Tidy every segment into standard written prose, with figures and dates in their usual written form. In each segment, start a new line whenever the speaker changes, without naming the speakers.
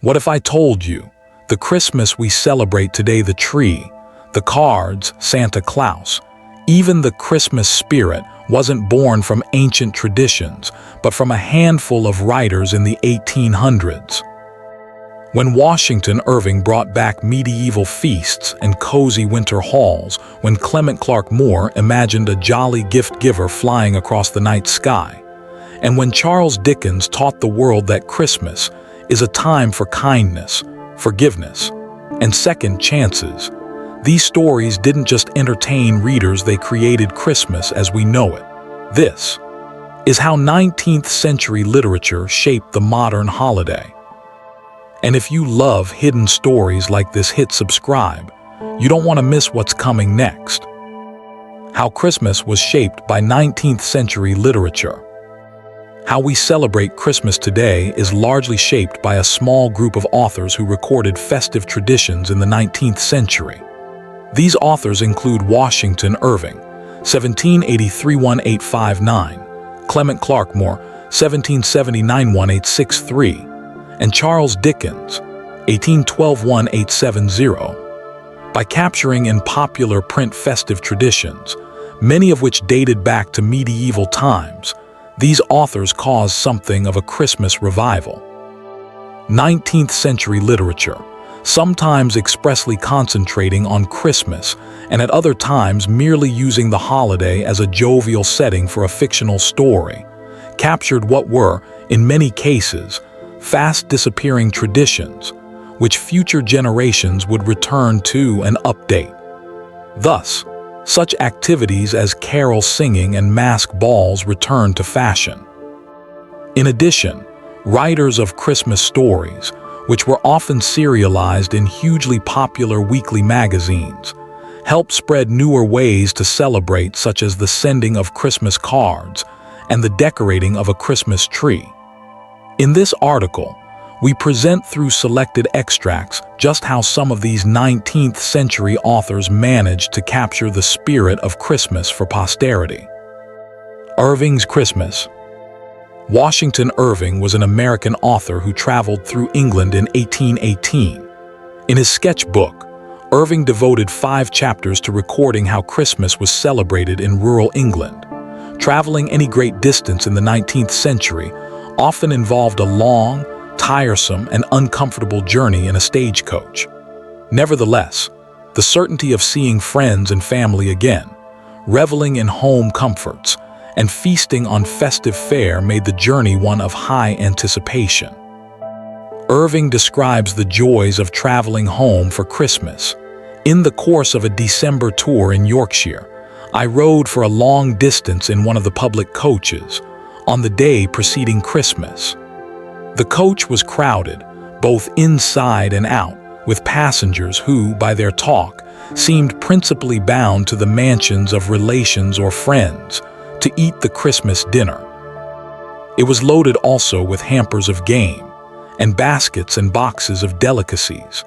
What if I told you the Christmas we celebrate today, the tree, the cards, Santa Claus, even the Christmas spirit wasn't born from ancient traditions, but from a handful of writers in the 1800s? When Washington Irving brought back medieval feasts and cozy winter halls, when Clement Clarke Moore imagined a jolly gift-giver flying across the night sky, and when Charles Dickens taught the world that Christmas is a time for kindness, forgiveness, and second chances, these stories didn't just entertain readers, they created Christmas as we know it. This is how 19th century literature shaped the modern holiday. And if you love hidden stories like this, hit subscribe. You don't want to miss what's coming next. How Christmas was shaped by 19th century literature. How we celebrate Christmas today is largely shaped by a small group of authors who recorded festive traditions in the 19th century. These authors include Washington Irving, 1783-1859, Clement Clarke Moore, 1779-1863, and Charles Dickens, 1812-1870. By capturing in popular print festive traditions, many of which dated back to medieval times, these authors caused something of a Christmas revival. 19th century literature, sometimes expressly concentrating on Christmas and at other times merely using the holiday as a jovial setting for a fictional story, captured what were, in many cases, fast-disappearing traditions, which future generations would return to and update. Thus, such activities as carol singing and mask balls returned to fashion. In addition, writers of Christmas stories, which were often serialized in hugely popular weekly magazines, helped spread newer ways to celebrate, such as the sending of Christmas cards and the decorating of a Christmas tree. In this article, we present through selected extracts just how some of these 19th century authors managed to capture the spirit of Christmas for posterity. Irving's Christmas. Washington Irving was an American author who traveled through England in 1818. In his sketchbook, Irving devoted 5 chapters to recording how Christmas was celebrated in rural England. Traveling any great distance in the 19th century often involved a long, tiresome, and uncomfortable journey in a stagecoach. Nevertheless, the certainty of seeing friends and family again, reveling in home comforts, and feasting on festive fare made the journey one of high anticipation. Irving describes the joys of traveling home for Christmas. In the course of a December tour in Yorkshire, I rode for a long distance in one of the public coaches on the day preceding Christmas. The coach was crowded, both inside and out, with passengers who, by their talk, seemed principally bound to the mansions of relations or friends to eat the Christmas dinner. It was loaded also with hampers of game, and baskets and boxes of delicacies,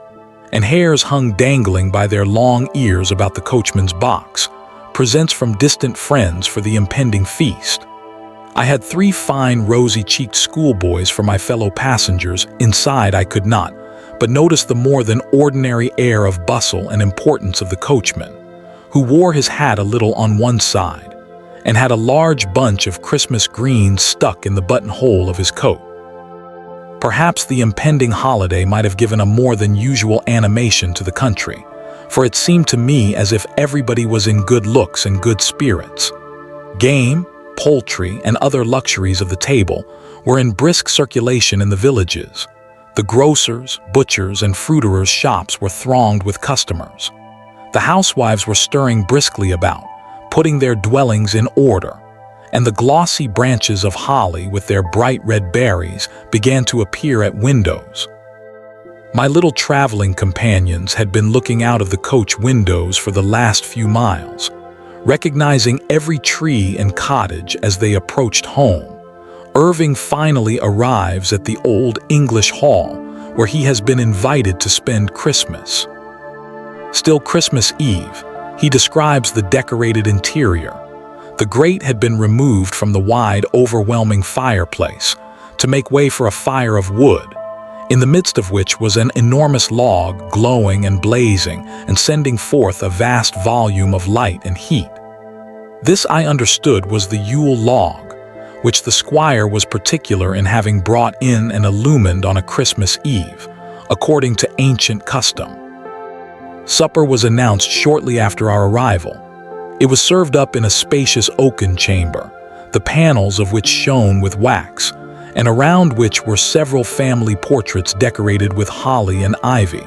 and hares hung dangling by their long ears about the coachman's box, presents from distant friends for the impending feast. I had 3 fine rosy-cheeked schoolboys for my fellow passengers. Inside I could not but notice the more than ordinary air of bustle and importance of the coachman, who wore his hat a little on one side and had a large bunch of Christmas greens stuck in the buttonhole of his coat. Perhaps the impending holiday might have given a more than usual animation to the country, for it seemed to me as if everybody was in good looks and good spirits. Game, poultry, and other luxuries of the table were in brisk circulation in the villages. The grocers', butchers', and fruiterers' shops were thronged with customers. The housewives were stirring briskly about, putting their dwellings in order, and the glossy branches of holly with their bright red berries began to appear at windows. My little traveling companions had been looking out of the coach windows for the last few miles, recognizing every tree and cottage as they approached home. Irving finally arrives at the Old English Hall, where he has been invited to spend Christmas. Still Christmas Eve, he describes the decorated interior. The grate had been removed from the wide, overwhelming fireplace to make way for a fire of wood, in the midst of which was an enormous log glowing and blazing and sending forth a vast volume of light and heat. This I understood was the Yule log, which the squire was particular in having brought in and illumined on a Christmas Eve, according to ancient custom. Supper was announced shortly after our arrival. It was served up in a spacious oaken chamber, the panels of which shone with wax, and around which were several family portraits decorated with holly and ivy.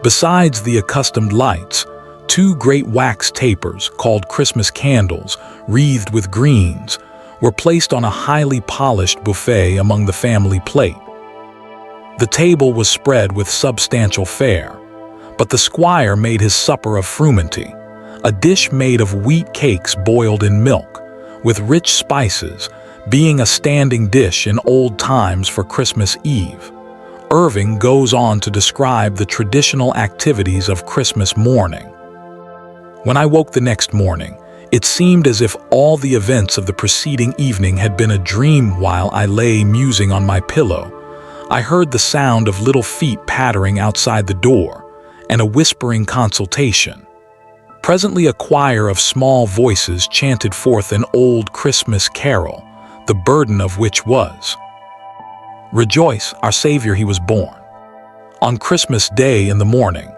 Besides the accustomed lights, 2 great wax tapers, called Christmas candles, wreathed with greens, were placed on a highly polished buffet among the family plate. The table was spread with substantial fare, but the squire made his supper of frumenty, a dish made of wheat cakes boiled in milk, with rich spices, being a standing dish in old times for Christmas Eve. Irving goes on to describe the traditional activities of Christmas morning. When I woke the next morning, it seemed as if all the events of the preceding evening had been a dream. While I lay musing on my pillow, I heard the sound of little feet pattering outside the door, and a whispering consultation. Presently a choir of small voices chanted forth an old Christmas carol, the burden of which was, "Rejoice, our Savior, he was born." On Christmas Day in the morning.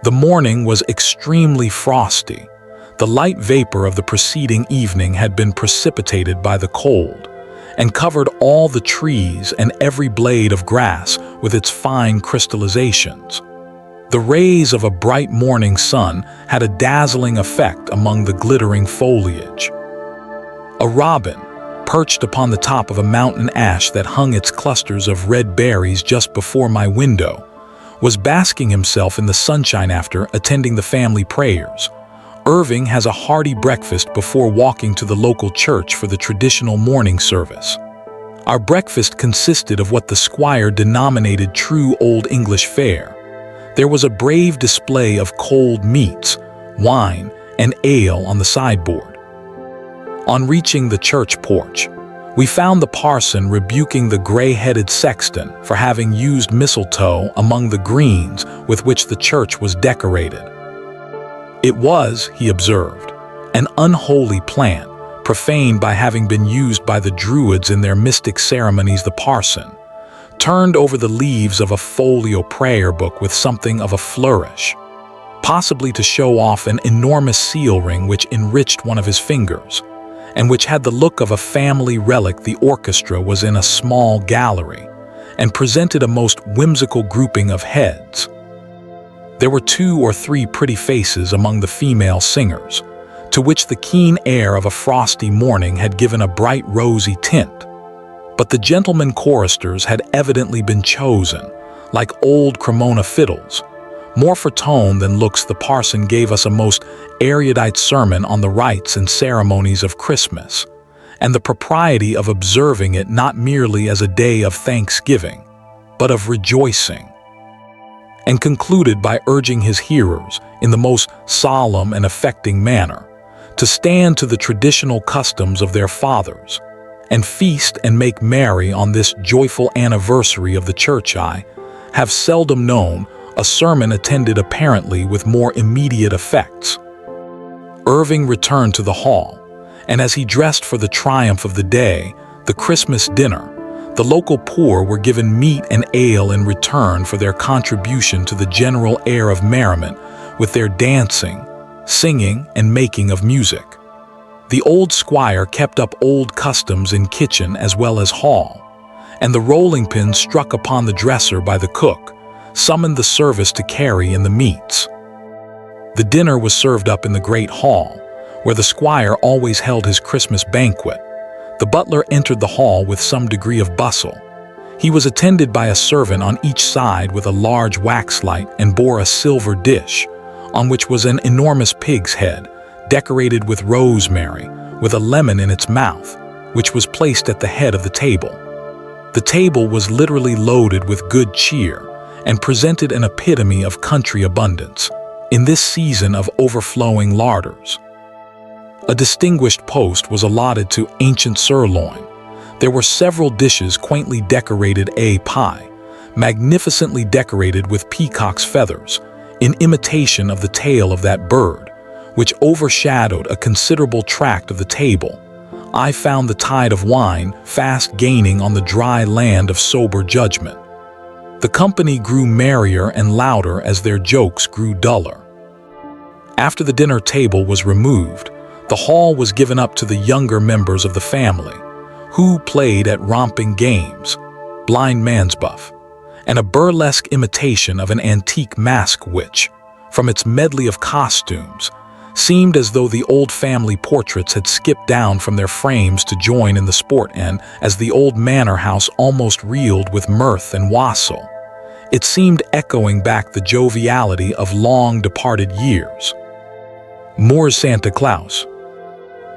The morning was extremely frosty. The light vapor of the preceding evening had been precipitated by the cold, and covered all the trees and every blade of grass with its fine crystallizations. The rays of a bright morning sun had a dazzling effect among the glittering foliage. A robin, perched upon the top of a mountain ash that hung its clusters of red berries just before my window, was basking himself in the sunshine after attending the family prayers. Irving has a hearty breakfast before walking to the local church for the traditional morning service. Our breakfast consisted of what the squire denominated true Old English fare. There was a brave display of cold meats, wine, and ale on the sideboard. On reaching the church porch, we found the parson rebuking the gray-headed sexton for having used mistletoe among the greens with which the church was decorated. It was, he observed, an unholy plant, profaned by having been used by the Druids in their mystic ceremonies. The parson turned over the leaves of a folio prayer book with something of a flourish, possibly to show off an enormous seal ring which enriched one of his fingers, and which had the look of a family relic. The orchestra was in a small gallery, and presented a most whimsical grouping of heads. There were 2 or 3 pretty faces among the female singers, to which the keen air of a frosty morning had given a bright rosy tint. But the gentlemen choristers had evidently been chosen, like old Cremona fiddles. More for tone than looks, the parson gave us a most erudite sermon on the rites and ceremonies of Christmas, and the propriety of observing it not merely as a day of thanksgiving, but of rejoicing, and concluded by urging his hearers, in the most solemn and affecting manner, to stand to the traditional customs of their fathers, and feast and make merry on this joyful anniversary of the church. I have seldom known a sermon attended apparently with more immediate effects. Irving returned to the hall, and as he dressed for the triumph of the day, the Christmas dinner, the local poor were given meat and ale in return for their contribution to the general air of merriment with their dancing, singing, and making of music. The old squire kept up old customs in kitchen as well as hall, and the rolling pin struck upon the dresser by the cook summoned the service to carry in the meats. The dinner was served up in the great hall, where the squire always held his Christmas banquet. The butler entered the hall with some degree of bustle. He was attended by a servant on each side with a large wax light, and bore a silver dish, on which was an enormous pig's head, decorated with rosemary, with a lemon in its mouth, which was placed at the head of the table. The table was literally loaded with good cheer, and presented an epitome of country abundance, in this season of overflowing larders. A distinguished post was allotted to ancient sirloin. There were several dishes quaintly decorated a pie, magnificently decorated with peacock's feathers, in imitation of the tail of that bird, which overshadowed a considerable tract of the table. I found the tide of wine fast gaining on the dry land of sober judgment. The company grew merrier and louder as their jokes grew duller. After the dinner table was removed, the hall was given up to the younger members of the family, who played at romping games, blind man's buff, and a burlesque imitation of an antique mask which, from its medley of costumes, seemed as though the old family portraits had skipped down from their frames to join in the sport, and as the old manor house almost reeled with mirth and wassail, it seemed echoing back the joviality of long-departed years. Moore's Santa Claus.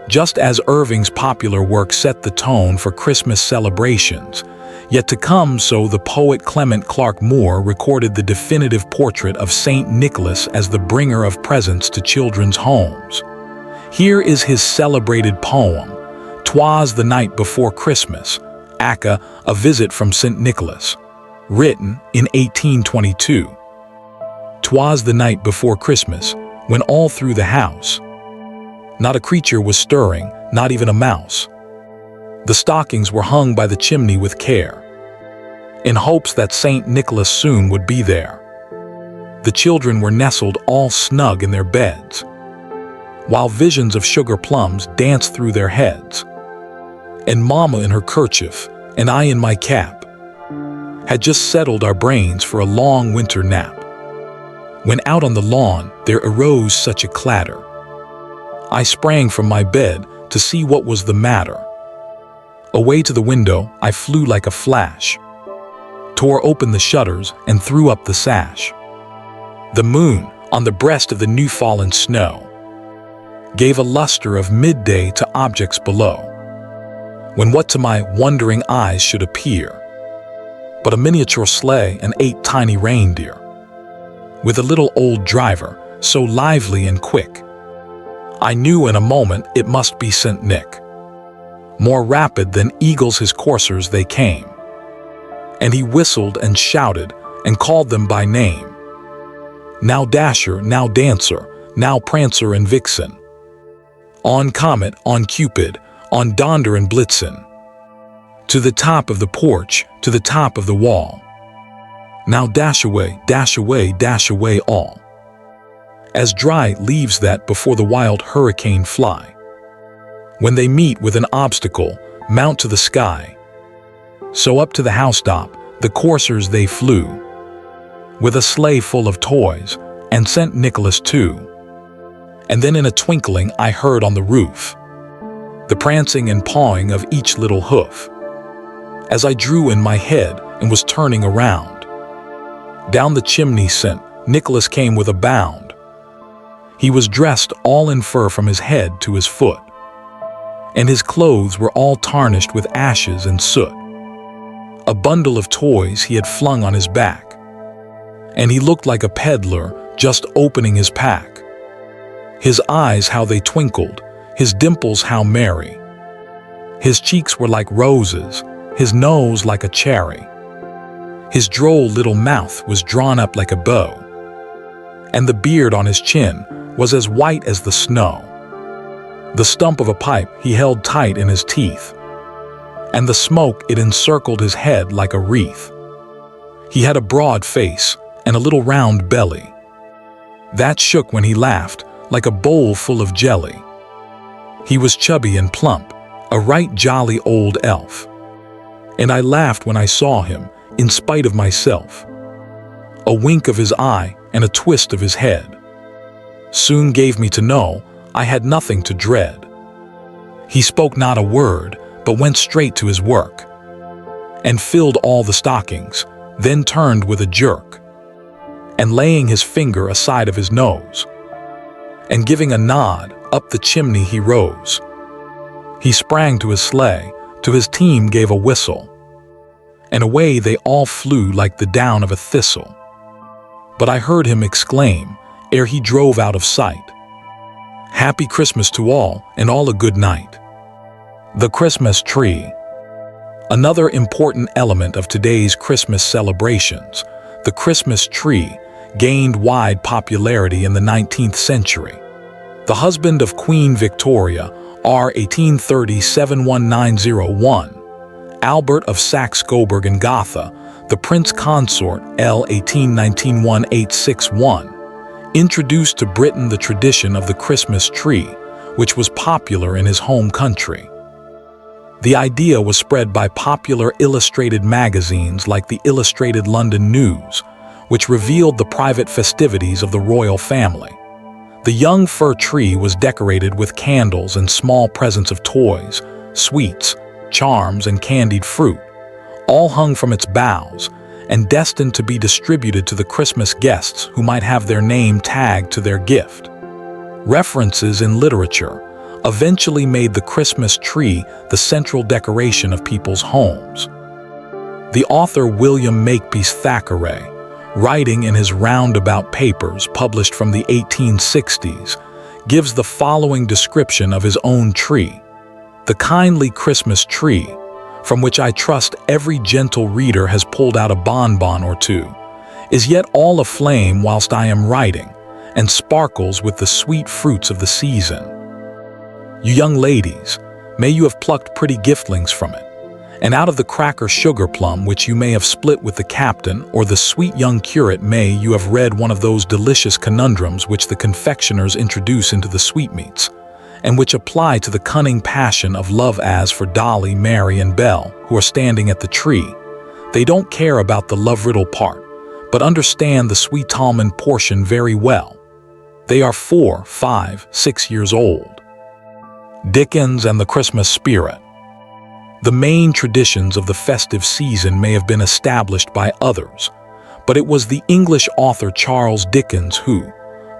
Just as Irving's popular work set the tone for Christmas celebrations, yet to come so the poet Clement Clarke Moore recorded the definitive portrait of Saint Nicholas as the bringer of presents to children's homes. Here is his celebrated poem, "'Twas the Night Before Christmas, aka A Visit from St. Nicholas," written in 1822. "'Twas the night before Christmas, when all through the house not a creature was stirring, not even a mouse. The stockings were hung by the chimney with care, in hopes that St. Nicholas soon would be there. The children were nestled all snug in their beds, while visions of sugar plums danced through their heads. And Mama in her kerchief, and I in my cap, had just settled our brains for a long winter nap, when out on the lawn there arose such a clatter. I sprang from my bed to see what was the matter. Away to the window I flew like a flash, tore open the shutters and threw up the sash. The moon, on the breast of the new-fallen snow, gave a luster of midday to objects below, when what to my wondering eyes should appear but a miniature sleigh and 8 tiny reindeer, with a little old driver, so lively and quick, I knew in a moment it must be St. Nick. More rapid than eagles his coursers they came, and he whistled and shouted and called them by name. Now Dasher, now Dancer, now Prancer and Vixen, on Comet, on Cupid, on Donder and Blitzen, to the top of the porch, to the top of the wall. Now dash away, dash away, dash away all, as dry leaves that before the wild hurricane fly. When they meet with an obstacle, mount to the sky. So up to the housetop, the coursers they flew, with a sleigh full of toys, and St. Nicholas too. And then in a twinkling I heard on the roof the prancing and pawing of each little hoof, as I drew in my head and was turning around. Down the chimney St. Nicholas came with a bound. He was dressed all in fur from his head to his foot, and his clothes were all tarnished with ashes and soot. A bundle of toys he had flung on his back, and he looked like a peddler just opening his pack. His eyes how they twinkled, his dimples how merry. His cheeks were like roses, his nose like a cherry. His droll little mouth was drawn up like a bow, and the beard on his chin was as white as the snow. The stump of a pipe he held tight in his teeth, and the smoke it encircled his head like a wreath. He had a broad face and a little round belly that shook when he laughed like a bowl full of jelly. He was chubby and plump, a right jolly old elf, and I laughed when I saw him in spite of myself. A wink of his eye and a twist of his head soon gave me to know I had nothing to dread. He spoke not a word, but went straight to his work, and filled all the stockings, then turned with a jerk, and laying his finger aside of his nose, and giving a nod, up the chimney he rose. He sprang to his sleigh, to his team gave a whistle, and away they all flew like the down of a thistle. But I heard him exclaim, ere he drove out of sight, "Happy Christmas to all, and all a good night." The Christmas tree. Another important element of today's Christmas celebrations, the Christmas tree, gained wide popularity in the 19th century. The husband of Queen Victoria, R. 1830-71901, Albert of Saxe-Coburg and Gotha, the Prince Consort, L. 1819-1861, introduced to Britain the tradition of the Christmas tree, which was popular in his home country. The idea was spread by popular illustrated magazines like the Illustrated London News, which revealed the private festivities of the royal family. The young fir tree was decorated with candles and small presents of toys, sweets, charms, and candied fruit, all hung from its boughs and destined to be distributed to the Christmas guests who might have their name tagged to their gift. References in literature eventually made the Christmas tree the central decoration of people's homes. The author William Makepeace Thackeray, writing in his Roundabout Papers published from the 1860s, gives the following description of his own tree. The kindly Christmas tree, from which I trust every gentle reader has pulled out a bonbon or two, is yet all aflame whilst I am writing, and sparkles with the sweet fruits of the season. You young ladies, may you have plucked pretty giftlings from it, and out of the cracker sugar plum which you may have split with the captain, or the sweet young curate, may you have read one of those delicious conundrums which the confectioners introduce into the sweetmeats, and which apply to the cunning passion of love. As for Dolly, Mary, and Belle, who are standing at the tree, they don't care about the love-riddle part, but understand the sweet almond portion very well. They are 4, 5, 6 years old. Dickens and the Christmas spirit. The main traditions of the festive season may have been established by others, but it was the English author Charles Dickens who,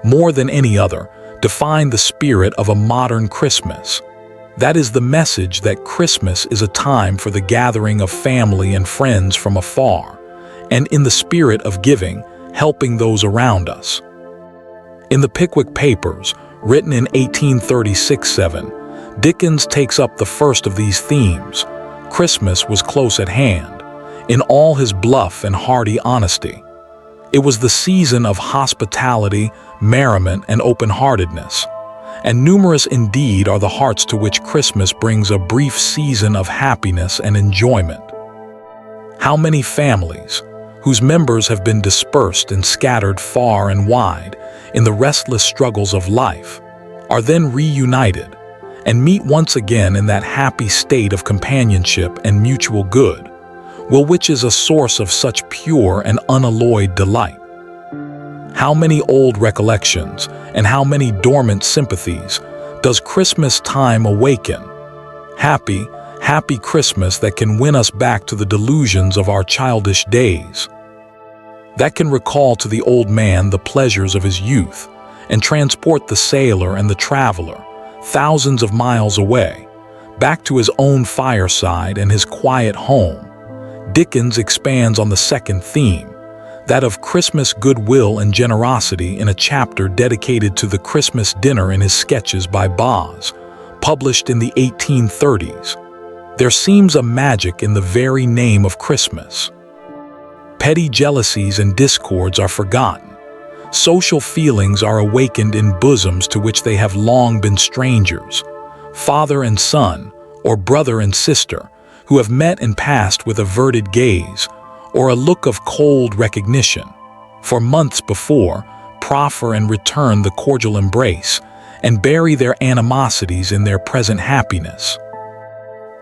more than any other, defined the spirit of a modern Christmas. That is the message that Christmas is a time for the gathering of family and friends from afar, and in the spirit of giving, helping those around us. In the Pickwick Papers, written in 1836-7, Dickens takes up the first of these themes. Christmas was close at hand, in all his bluff and hearty honesty. It was the season of hospitality, merriment, and open-heartedness, and numerous indeed are the hearts to which Christmas brings a brief season of happiness and enjoyment. How many families, whose members have been dispersed and scattered far and wide in the restless struggles of life, are then reunited and meet once again in that happy state of companionship and mutual good, which is a source of such pure and unalloyed delight. How many old recollections and how many dormant sympathies does Christmas time awaken? Happy, happy Christmas that can win us back to the delusions of our childish days, that can recall to the old man the pleasures of his youth and transport the sailor and the traveler thousands of miles away, back to his own fireside and his quiet home. Dickens expands on the second theme, that of Christmas goodwill and generosity, in a chapter dedicated to the Christmas dinner in his Sketches by Boz, published in the 1830s. There seems a magic in the very name of Christmas. Petty jealousies and discords are forgotten. Social feelings are awakened in bosoms to which they have long been strangers. Father and son, or brother and sister, who have met and passed with averted gaze, or a look of cold recognition, for months before, proffer and return the cordial embrace, and bury their animosities in their present happiness.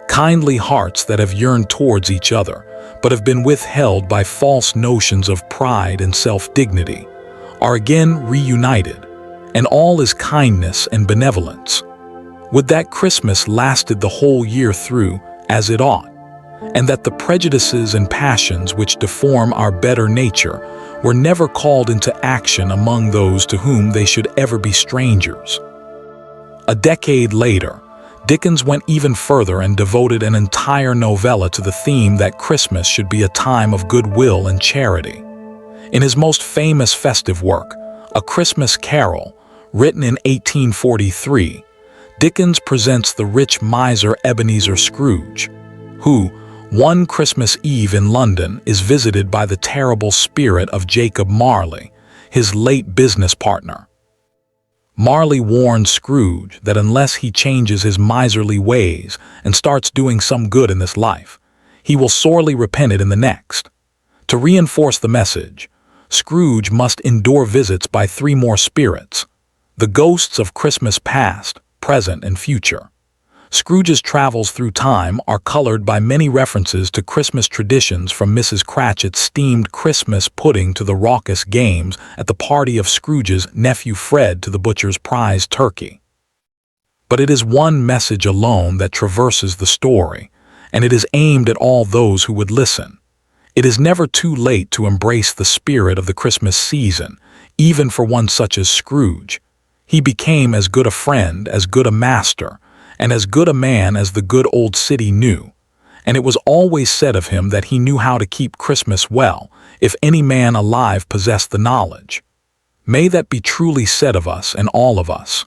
Kindly hearts that have yearned towards each other, but have been withheld by false notions of pride and self-dignity, are again reunited, and all is kindness and benevolence. Would that Christmas lasted the whole year through, as it ought, and that the prejudices and passions which deform our better nature were never called into action among those to whom they should ever be strangers. A decade later, Dickens went even further and devoted an entire novella to the theme that Christmas should be a time of goodwill and charity. In his most famous festive work, A Christmas Carol, written in 1843, Dickens presents the rich miser Ebenezer Scrooge, who, One Christmas Eve in London is visited by the terrible spirit of Jacob Marley, his late business partner. Marley warns Scrooge that unless he changes his miserly ways and starts doing some good in this life, he will sorely repent it in the next. To reinforce the message, Scrooge must endure visits by three more spirits, the ghosts of Christmas past, present, and future. Scrooge's travels through time are colored by many references to Christmas traditions, from Mrs. Cratchit's steamed Christmas pudding to the raucous games at the party of Scrooge's nephew Fred to the butcher's prized turkey. But it is one message alone that traverses the story, and it is aimed at all those who would listen. It is never too late to embrace the spirit of the Christmas season, even for one such as Scrooge. He became as good a friend, as good a master, and as good a man as the good old city knew, and it was always said of him that he knew how to keep Christmas well, if any man alive possessed the knowledge. May that be truly said of us and all of us.